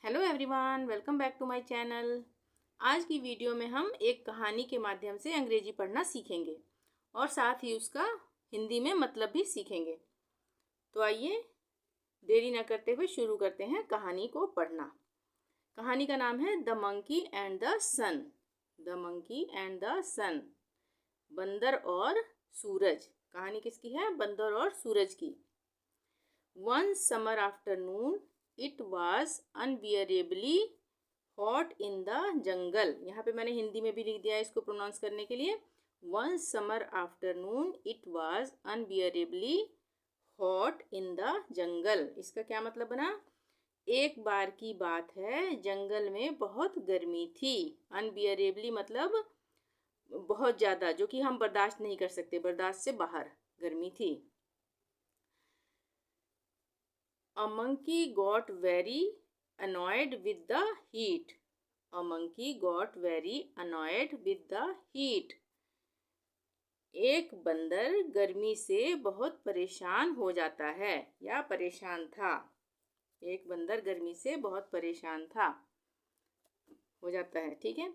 Hello everyone, welcome back to my channel. आज की video में हम एक कहानी के माध्यम से अंग्रेजी पढ़ना सीखेंगे और साथ ही उसका हिंदी में मतलब भी सीखेंगे। तो आइए देरी न करते हुए शुरू करते हैं कहानी को पढ़ना। कहानी का नाम है the monkey and the sun. The monkey and the sun, बंदर और सूरज। कहानी किसकी है? बंदर और सूरज की। One summer afternoon it was unbearably hot in the jungle. यहाँ पे मैंने हिंदी में भी लिख दिया है इसको प्रोनाउंस करने के लिए। One summer afternoon it was unbearably hot in the jungle. इसका क्या मतलब बना? एक बार की बात है, जंगल में बहुत गर्मी थी। अनबियरेबली मतलब बहुत ज़्यादा, जो कि हम बर्दाश्त नहीं कर सकते, बर्दाश्त से बाहर गर्मी थी। A monkey got very annoyed with the heat. A monkey got very annoyed with the heat. एक बंदर गर्मी से बहुत परेशान हो जाता है या परेशान था। एक बंदर गर्मी से बहुत परेशान था, हो जाता है, ठीक है।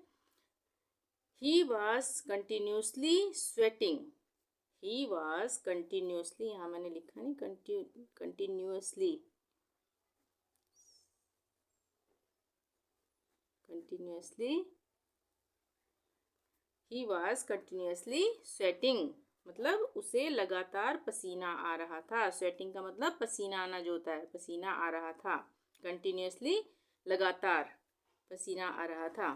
He was continuously sweating. He was continuously, यहाँ मैंने लिखा नहीं, continuously he was continuously sweating, मतलब उसे लगातार पसीना आ रहा था। स्वेटिंग का मतलब पसीना आना जो होता है, पसीना आ रहा था। कंटिन्यूसली, लगातार पसीना आ रहा था।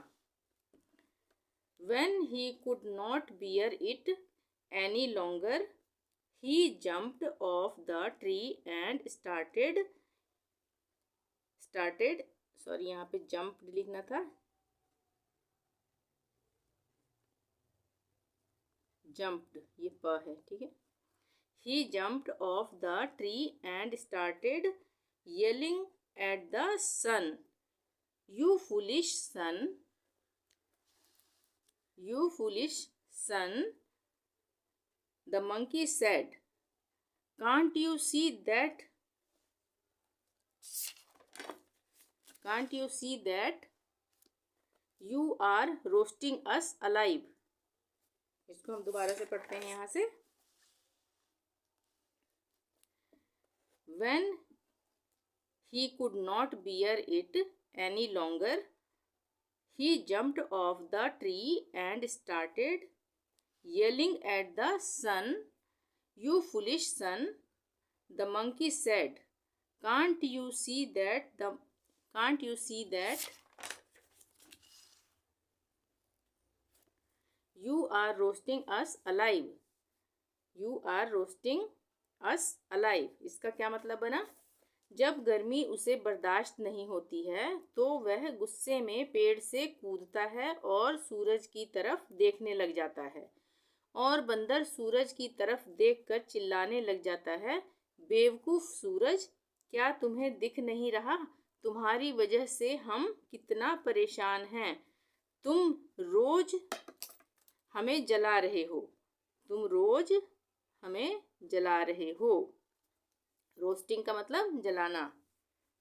When he could not bear it any longer, he jumped off the tree and sorry, यहाँ पे jumped लिखना था, jumped, ये प है, ठीक है। He jumped off the tree and started yelling at the sun. You foolish sun, you foolish sun, the monkey said. Can't you see that? Can't you see that you are roasting us alive? इसको हम दोबारा से पढ़ते हैं यहाँ से। When he could not bear it any longer, he jumped off the tree and started yelling at the sun. You foolish sun, the monkey said. Can't you see that you are roasting us alive? You are roasting us alive. इसका क्या मतलब बना? जब गर्मी उसे बर्दाश्त नहीं होती है तो वह गुस्से में पेड़ से कूदता है और सूरज की तरफ देखने लग जाता है। और बंदर सूरज की तरफ देखकर चिल्लाने लग जाता है, बेवकूफ सूरज, क्या तुम्हें दिख नहीं रहा? तुम्हारी वजह से हम कितना परेशान हैं। तुम रोज हमें जला रहे हो। तुम रोज हमें जला रहे हो। रोस्टिंग का मतलब जलाना।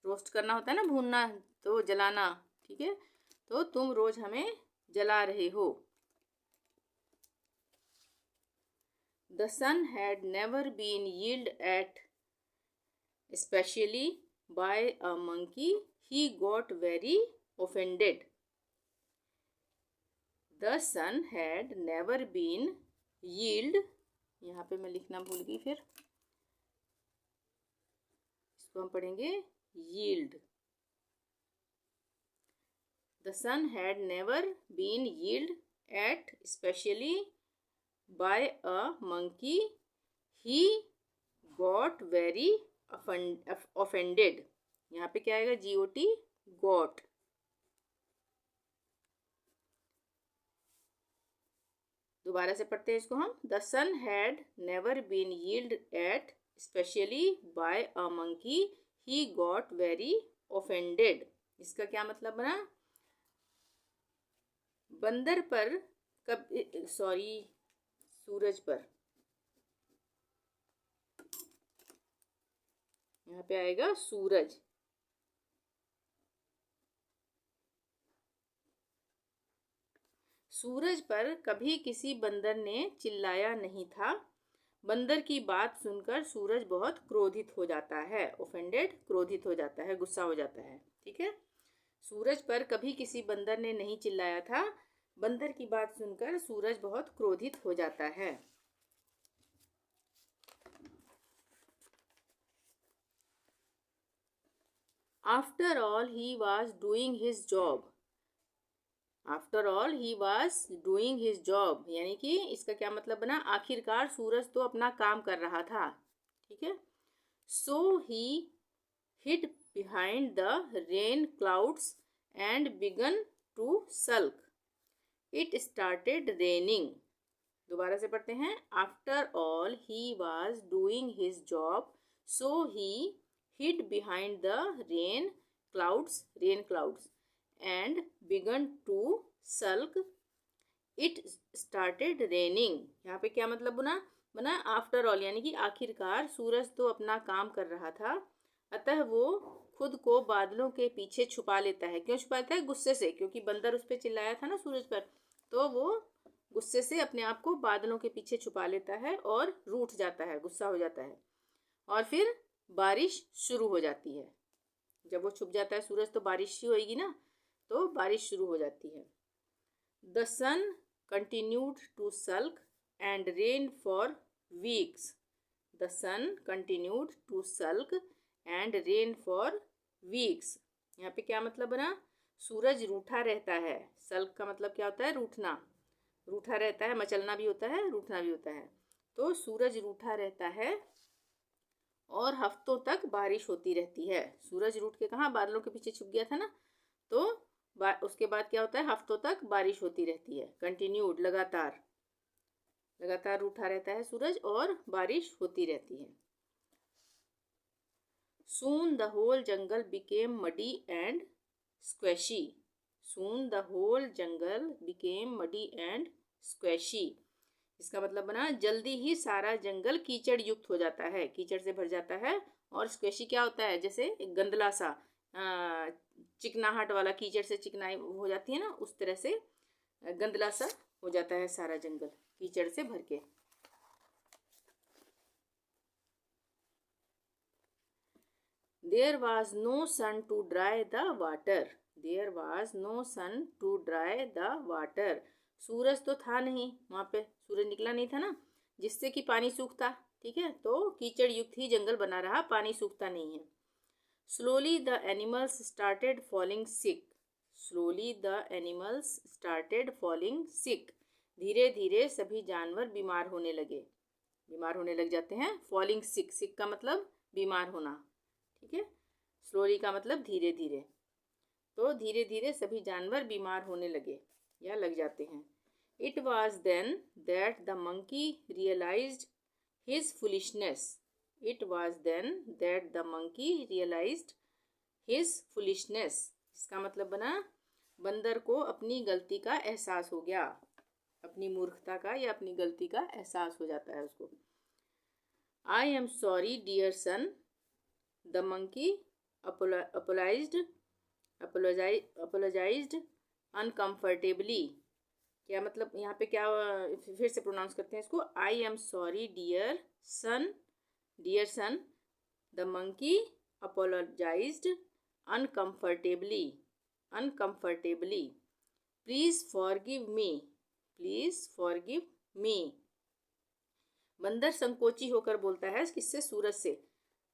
रोस्ट करना होता है ना, भूनना, तो जलाना, ठीक है। तो तुम रोज हमें जला रहे हो। The sun had never been yelled at, especially by a monkey. He got very offended. The sun had never been yelled, यहाँ पे मैं लिखना भूल गई, फिर इसको हम पढ़ेंगे yield. The sun had never been yelled at, especially by a monkey. He got very offended. यहाँ पे क्या आएगा? GOT, got. दोबारा से पढ़ते हैं इसको हम। The sun had never been yelled at, especially by a monkey. He got very offended. इसका क्या मतलब बना? बंदर पर सूरज पर, यहाँ पे आएगा सूरज। सूरज पर कभी किसी बंदर ने चिल्लाया नहीं था। बंदर की बात सुनकर सूरज बहुत क्रोधित हो जाता है। ऑफेंडेड, क्रोधित हो जाता है, गुस्सा हो जाता है। ठीक है। सूरज पर कभी किसी बंदर ने नहीं चिल्लाया था। बंदर की बात सुनकर सूरज बहुत क्रोधित हो जाता है। After all, he was doing his job. After all he was doing his job, यानी कि इसका क्या मतलब बना, आखिरकार सूरज तो अपना काम कर रहा था। ठीक है। So he hid behind the rain clouds and began to sulk. It started raining. दोबारा से पढ़ते हैं। After all he was doing his job, so he hid behind the rain clouds and began to sulk. It started raining. यहाँ पे क्या मतलब बना after all, यानी कि आखिरकार सूरज तो अपना काम कर रहा था, अतः वो खुद को बादलों के पीछे छुपा लेता है। क्यों छुपाता है? गुस्से से, क्योंकि बंदर उस पर चिल्लाया था ना सूरज पर, तो वो गुस्से से अपने आप को बादलों के पीछे छुपा लेता है और रूठ जाता है, गुस्सा हो जाता है। और फिर बारिश शुरू हो जाती है। जब वो छुप जाता है सूरज तो बारिश ही होगी ना, तो बारिश शुरू हो जाती है। The sun continued to sulk and rain for weeks. The sun continued to sulk and rain for weeks. यहाँ पे क्या मतलब बना? सूरज रूठा रहता है। सल्क का मतलब क्या होता है? रूठना। रूठा रहता है, मचलना भी होता है, रूठना भी होता है। तो सूरज रूठा रहता है और हफ्तों तक बारिश होती रहती है। सूरज रूठ के कहाँ, बादलों के पीछे छुप गया था ना, तो उसके बाद क्या होता है? हफ्तों तक बारिश होती रहती है। कंटिन्यूड, लगातार, लगातार रूठा रहता है सूरज और बारिश होती रहती है। Soon the whole jungle became muddy and squashy. Soon the whole jungle became muddy and squashy. इसका मतलब बना जल्दी ही सारा जंगल कीचड़ युक्त हो जाता है, कीचड़ से भर जाता है। और स्क्वैशी क्या होता है? जैसे एक गंदला सा, चिकनाहट वाला, कीचड़ से चिकनाई हो जाती है ना, उस तरह से गंदला सा हो जाता है सारा जंगल कीचड़ से भर के। There was no sun to dry the water. There was no sun to dry the water. सूरज तो था नहीं वहाँ पे, सूरज निकला नहीं था ना, जिससे कि पानी सूखता। ठीक है, तो कीचड़ युक्त ही जंगल बना रहा, पानी सूखता नहीं है। Slowly the animals started falling sick. Slowly the animals started falling sick. धीरे धीरे सभी जानवर बीमार होने लगे, बीमार होने लग जाते हैं। Falling sick, sick का मतलब बीमार होना। ठीक है। स्लोली का मतलब धीरे धीरे, तो धीरे धीरे सभी जानवर बीमार होने लगे या लग जाते हैं। It was then that the monkey realized his foolishness. It was then that the monkey realized his foolishness. इसका मतलब बना बंदर को अपनी गलती का एहसास हो गया, अपनी मूर्खता का या अपनी गलती का एहसास हो जाता है उसको। I am sorry dear son. The monkey apologized uncomfortably. क्या मतलब यहाँ पे क्या, फिर से प्रोनाउंस करते हैं इसको। I am sorry dear son. Dear son, the monkey apologized uncomfortably. Uncomfortably. Please forgive me. Please forgive me. बंदर संकोची होकर बोलता है किससे? सूरज से।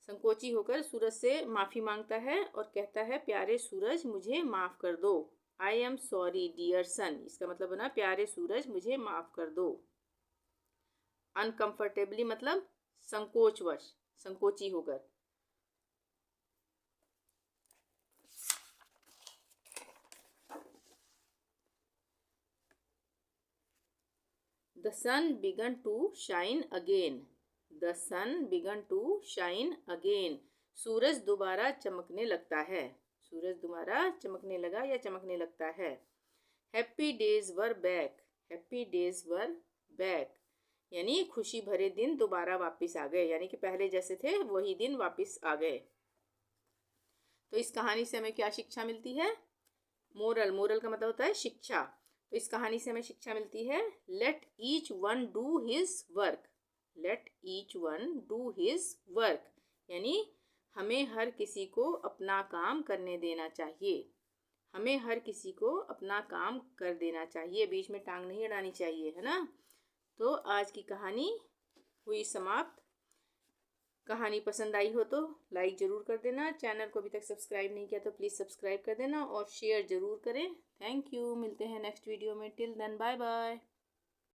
संकोची होकर सूरज से माफ़ी मांगता है और कहता है, प्यारे सूरज मुझे माफ़ कर दो। I am sorry dear son, इसका मतलब बना प्यारे सूरज मुझे माफ़ कर दो। अनकंफर्टेबली मतलब संकोचवश, संकोची होकर। The sun began to shine again. The sun began to shine again. सूरज दोबारा चमकने लगता है। सूरज दोबारा चमकने लगा या चमकने लगता है। Happy days were back. Happy days were back. यानी खुशी भरे दिन दोबारा वापस आ गए, यानी कि पहले जैसे थे वही दिन वापस आ गए। तो इस कहानी से हमें क्या शिक्षा मिलती है? मोरल, मोरल का मतलब होता है शिक्षा। तो इस कहानी से हमें शिक्षा मिलती है, let each one do his work. Let each one do his work यानी हमें हर किसी को अपना काम करने देना चाहिए। हमें हर किसी को अपना काम कर देना चाहिए, बीच में टांग नहीं अड़ानी चाहिए, है ना। तो आज की कहानी हुई समाप्त। कहानी पसंद आई हो तो लाइक ज़रूर कर देना। चैनल को अभी तक सब्सक्राइब नहीं किया तो प्लीज़ सब्सक्राइब कर देना और शेयर ज़रूर करें। Thank you. मिलते हैं नेक्स्ट वीडियो में। Till then bye bye.